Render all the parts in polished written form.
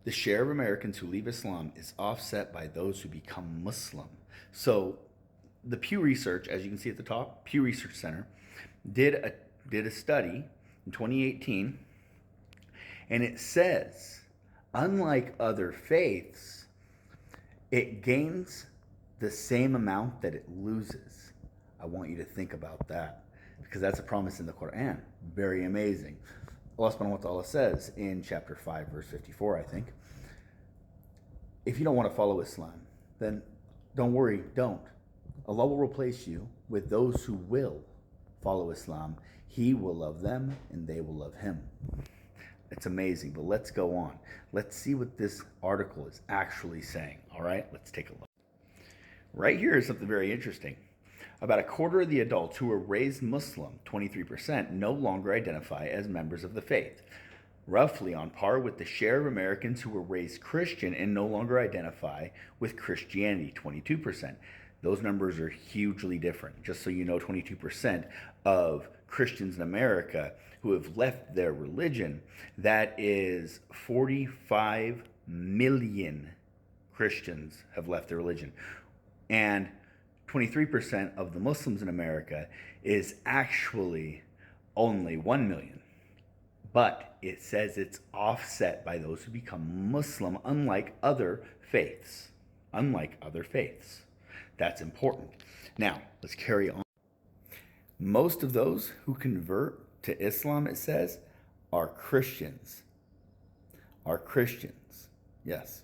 The share of Americans who leave Islam is offset by those who become Muslim. So the Pew Research, as you can see at the top, Pew Research Center, did a study in 2018, and it says, unlike other faiths, it gains the same amount that it loses. I want you to think about that because that's a promise in the Quran. Very amazing. Allah subhanahu wa ta'ala says in chapter 5, verse 54, I think, if you don't want to follow Islam, then don't worry, don't. Allah will replace you with those who will follow Islam. He will love them and they will love him. It's amazing, but let's go on. Let's see what this article is actually saying. All right, let's take a look. Right here is something very interesting. About a quarter of the adults who were raised Muslim, 23%, no longer identify as members of the faith, roughly on par with the share of Americans who were raised Christian and no longer identify with Christianity, 22%. Those numbers are hugely different. Just so you know, 22% of Christians in America who have left their religion, that is 45 million Christians have left their religion. And 23% of the Muslims in America is actually only 1 million. But it says it's offset by those who become Muslim, unlike other faiths. Unlike other faiths. That's important. Now, let's carry on. Most of those who convert to Islam, it says, are Christians. Are Christians. Yes.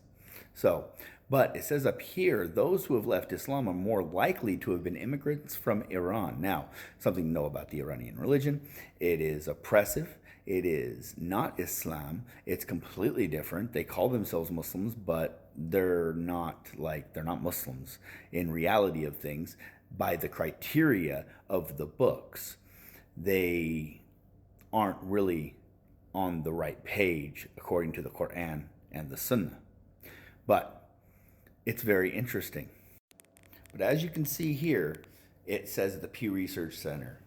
So, but it says up here, those who have left Islam are more likely to have been immigrants from Iran. Now, something to know about the Iranian religion. It is oppressive. It is not Islam. It's completely different. They call themselves Muslims, but they're not Muslims in reality of things by the criteria of the books. They aren't really on the right page according to the Quran and the Sunnah. But it's very interesting. But as you can see here, it says at the Pew Research Center,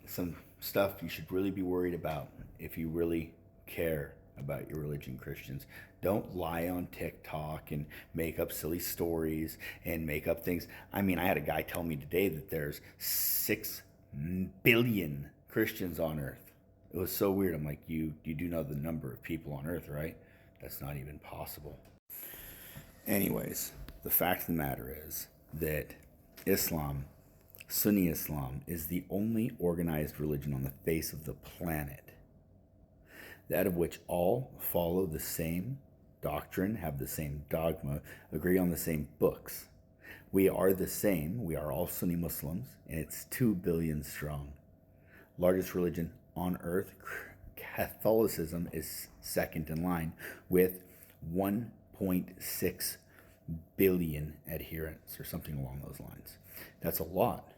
some stuff you should really be worried about if you really care about your religion, Christians. Don't lie on TikTok and make up silly stories and make up things. I mean, I had a guy tell me today that there's 6 billion Christians on earth. It was so weird. I'm like, you do know the number of people on earth, right? That's not even possible. Anyways, the fact of the matter is that Islam, Sunni Islam, is the only organized religion on the face of the planet, that of which all follow the same doctrine, have the same dogma, agree on the same books. We are the same. We are all Sunni Muslims, and it's 2 billion strong. Largest religion on earth, Catholicism, is second in line with 1.6 billion adherents or something along those lines. That's a lot.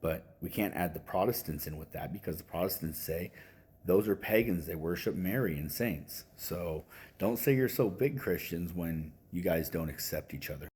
But we can't add the Protestants in with that because the Protestants say those are pagans. They worship Mary and saints. So don't say you're so big, Christians, when you guys don't accept each other.